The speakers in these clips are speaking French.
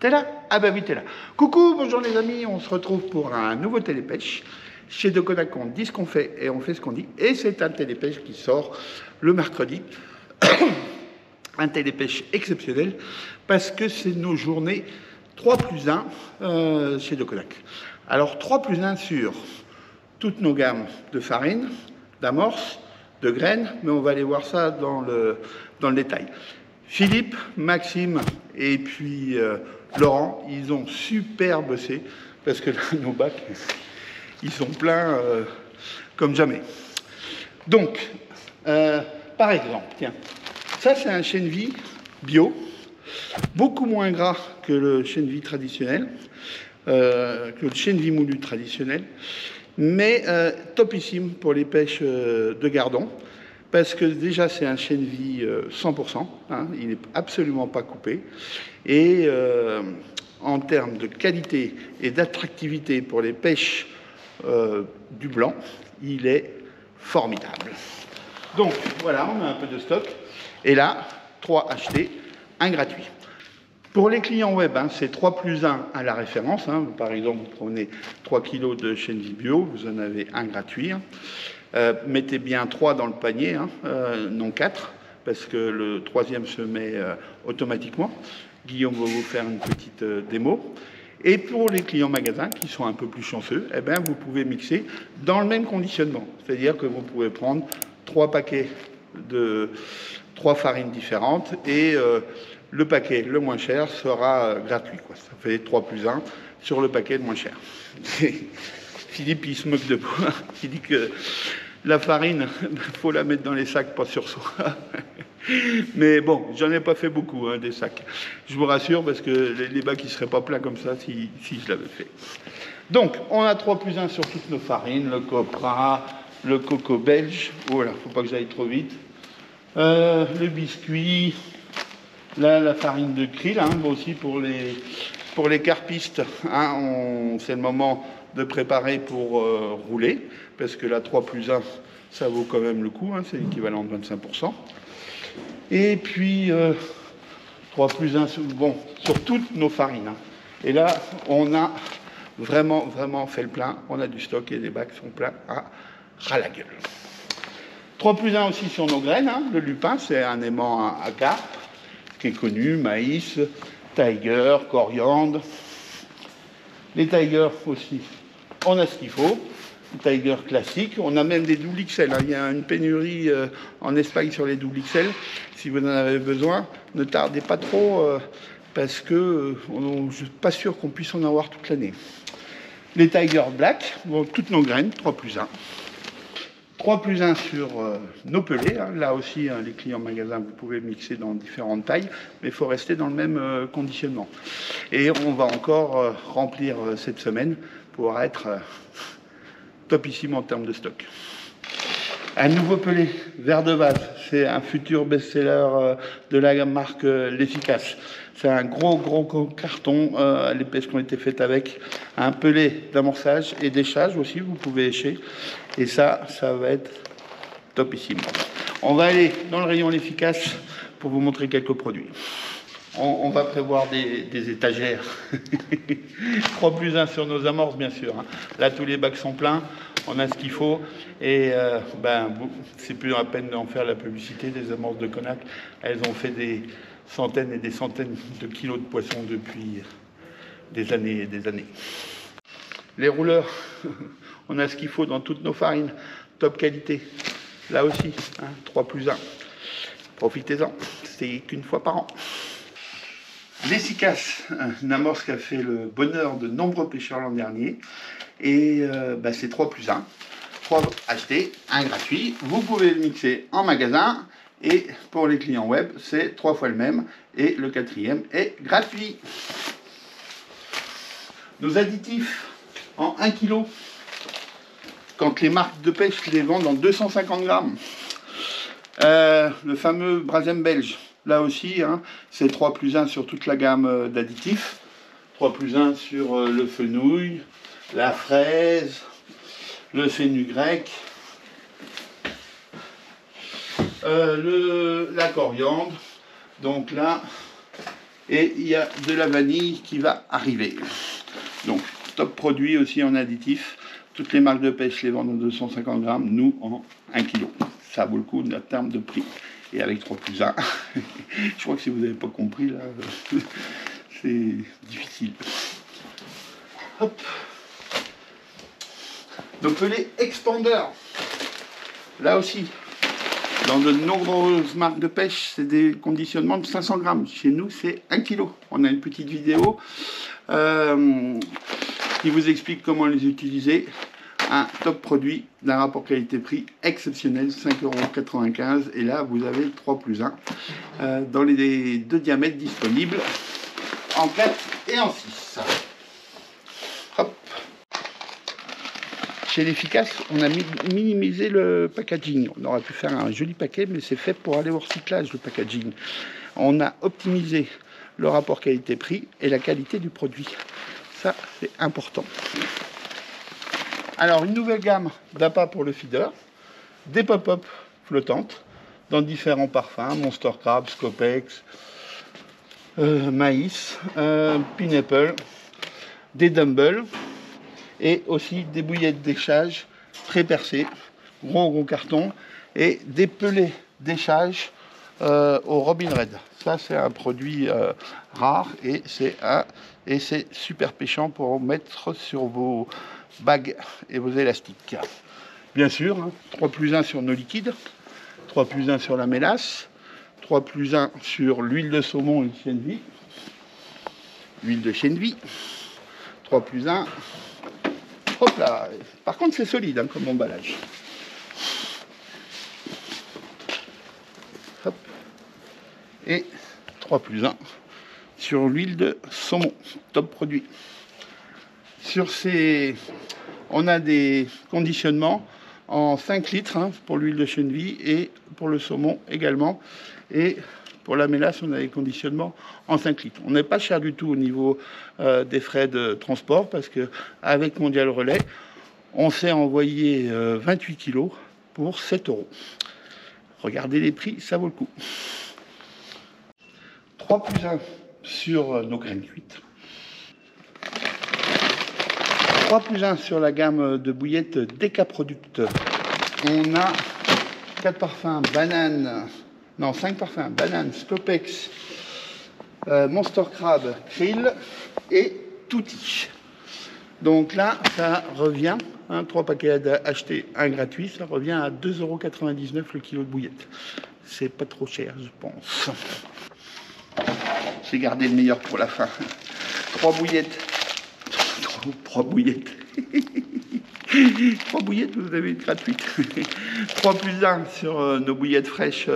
T'es là? Ah bah oui, t'es là. Coucou, bonjour les amis, on se retrouve pour un nouveau télépêche. Chez Decodac, on dit ce qu'on fait et on fait ce qu'on dit. Et c'est un télépêche qui sort le mercredi. Un télépêche exceptionnel parce que c'est nos journées 3+1 chez Decodac. Alors 3+1 sur toutes nos gammes de farine, d'amorce, de graines, mais on va aller voir ça dans le détail. Philippe, Maxime et puis Laurent, ils ont super bossé parce que là, nos bacs, ils sont pleins comme jamais. Donc, par exemple, tiens, ça c'est un chènevis bio, beaucoup moins gras que le chènevis traditionnel, que le chènevis moulu traditionnel, mais topissime pour les pêches de gardon. Parce que déjà, c'est un chènevis 100%, hein, il n'est absolument pas coupé. Et en termes de qualité et d'attractivité pour les pêches du blanc, il est formidable. Donc, voilà, on a un peu de stock. Et là, 3 achetés, 1 gratuit. Pour les clients web, hein, c'est 3+1 à la référence. Hein. Par exemple, vous prenez 3 kg de chènevis bio, vous en avez 1 gratuit. Hein. Mettez bien 3 dans le panier, hein, non 4, parce que le 3e se met automatiquement. Guillaume va vous faire une petite démo. Et pour les clients magasins qui sont un peu plus chanceux, eh bien, vous pouvez mixer dans le même conditionnement. C'est-à-dire que vous pouvez prendre 3 paquets de 3 farines différentes et le paquet le moins cher sera gratuit, quoi. Ça fait 3+1 sur le paquet le moins cher. Philippe, il se moque de moi. Il dit que la farine, il faut la mettre dans les sacs, pas sur soi. Mais bon, j'en ai pas fait beaucoup, hein, des sacs. Je vous rassure, parce que les bacs, ils ne seraient pas pleins comme ça si je l'avais fait. Donc, on a 3+1 sur toutes nos farines, le copra, le coco belge. Voilà, faut pas que j'aille trop vite. Le biscuit, là, la farine de krill, hein, aussi pour les carpistes. Hein, c'est le moment de préparer pour rouler, parce que la 3+1, ça vaut quand même le coup, hein, c'est l'équivalent de 25%. Et puis 3+1 bon, sur toutes nos farines. Hein. Et là, on a vraiment fait le plein, on a du stock et les bacs sont pleins à ras la gueule. 3+1 aussi sur nos graines, hein. Le lupin, c'est un aimant à carpe, qui est connu, maïs, tiger, coriandre. Les tigers aussi, on a ce qu'il faut. Tiger classique, on a même des double XL. Hein. Il y a une pénurie en Espagne sur les double XL. Si vous en avez besoin, ne tardez pas trop parce que je ne suis pas sûr qu'on puisse en avoir toute l'année. Les Tiger Black, bon, toutes nos graines, 3+1. 3+1 sur nos pelés. Hein. Là aussi, hein, les clients magasins, vous pouvez mixer dans différentes tailles, mais il faut rester dans le même conditionnement. Et on va encore remplir cette semaine pour être topissime en termes de stock. Un nouveau pelé, vert de vase, c'est un futur best-seller de la marque L'Efficace. C'est un gros carton, les pêches qui ont été faites avec un pelé d'amorçage et d'échage aussi, vous pouvez écher. Et ça va être topissime. On va aller dans le rayon L'Efficace pour vous montrer quelques produits. On va prévoir des étagères. 3+1 sur nos amorces, bien sûr. Hein. Là, tous les bacs sont pleins. On a ce qu'il faut. Et c'est plus la peine d'en faire la publicité. Des amorces de Conac, elles ont fait des centaines et des centaines de kilos de poissons depuis des années et des années. Les rouleurs, on a ce qu'il faut dans toutes nos farines. Top qualité. Là aussi, hein, 3+1. Profitez-en. C'est qu'une fois par an. L'Efficace, une amorce qui a fait le bonheur de nombreux pêcheurs l'an dernier. Et c'est 3+1. 3 achetés, 1 gratuit. Vous pouvez le mixer en magasin. Et pour les clients web, c'est 3 fois le même. Et le 4e est gratuit. Nos additifs en 1 kg. Quand les marques de pêche les vendent en 250 grammes. Le fameux Brasem belge. Là aussi, hein, c'est 3+1 sur toute la gamme d'additifs. 3+1 sur le fenouil, la fraise, le fenugrec, la coriandre. Donc là, Et il y a de la vanille qui va arriver. Donc, top produit aussi en additif. Toutes les marques de pêche les vendent en 250 grammes, nous en 1 kg. Ça vaut le coup en termes de prix. Et avec 3+1, je crois que si vous n'avez pas compris, là, c'est difficile. Hop. Donc les expanders, là aussi, dans de nombreuses marques de pêche, c'est des conditionnements de 500 grammes. Chez nous, c'est 1 kg. On a une petite vidéo qui vous explique comment les utiliser. Un top produit d'un rapport qualité-prix exceptionnel, 5,95 €. Et là, vous avez le 3+1 dans les 2 diamètres disponibles, en 4 et en 6. Hop. Chez l'Efficace, on a minimisé le packaging. On aurait pu faire un joli paquet, mais c'est fait pour aller au recyclage, le packaging. On a optimisé le rapport qualité-prix et la qualité du produit. Ça, c'est important. Alors, une nouvelle gamme d'appâts pour le feeder, des pop-up flottantes dans différents parfums, Monster Crab, Scopex, maïs, pineapple, des dumbbells et aussi des bouillettes d'échage très percées, gros carton, et des pelets d'échage au Robin Red. Ça, c'est un produit rare et c'est super pêchant pour mettre sur vos bagues et vos élastiques. Bien sûr, hein, 3+1 sur nos liquides, 3+1 sur la mélasse, 3+1 sur l'huile de saumon et de chène vie, huile de chène vie, 3+1. Hop là. Par contre, c'est solide hein, comme emballage. Hop. Et 3+1 sur l'huile de saumon, top produit. Sur ces, on a des conditionnements en 5 litres hein, pour l'huile de chène vie et pour le saumon également. Et pour la mélasse, on a des conditionnements en 5 litres. On n'est pas cher du tout au niveau des frais de transport parce qu'avec Mondial Relais, on s'est envoyé 28 kilos pour 7 €. Regardez les prix, ça vaut le coup. 3+1 sur nos graines cuites. 3+1 sur la gamme de bouillettes Decaproduct. On a 4 parfums banane, non 5 parfums banane, Scopex, Monster Crab, Krill et Tutti. Donc là, ça revient, hein, 3 paquets achetés, 1 gratuit, ça revient à 2,99 € le kilo de bouillette. C'est pas trop cher, je pense. J'ai gardé le meilleur pour la fin. 3 bouillettes. 3 bouillettes. 3 bouillettes, vous avez une gratuite. 3+1 sur nos bouillettes fraîches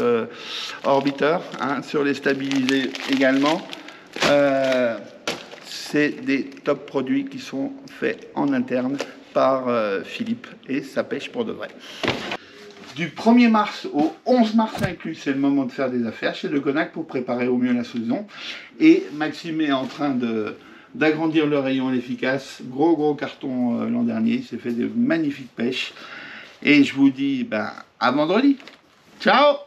Orbiter, hein, sur les stabilisés également. C'est des top produits qui sont faits en interne par Philippe et ça pêche pour de vrai. Du 1er mars au 11 mars inclus, c'est le moment de faire des affaires chez Le Gonac pour préparer au mieux la saison. Et Maxime est en train d'agrandir le rayon L'Efficace. Gros carton l'an dernier, il s'est fait de magnifiques pêches. Et je vous dis à vendredi. Ciao!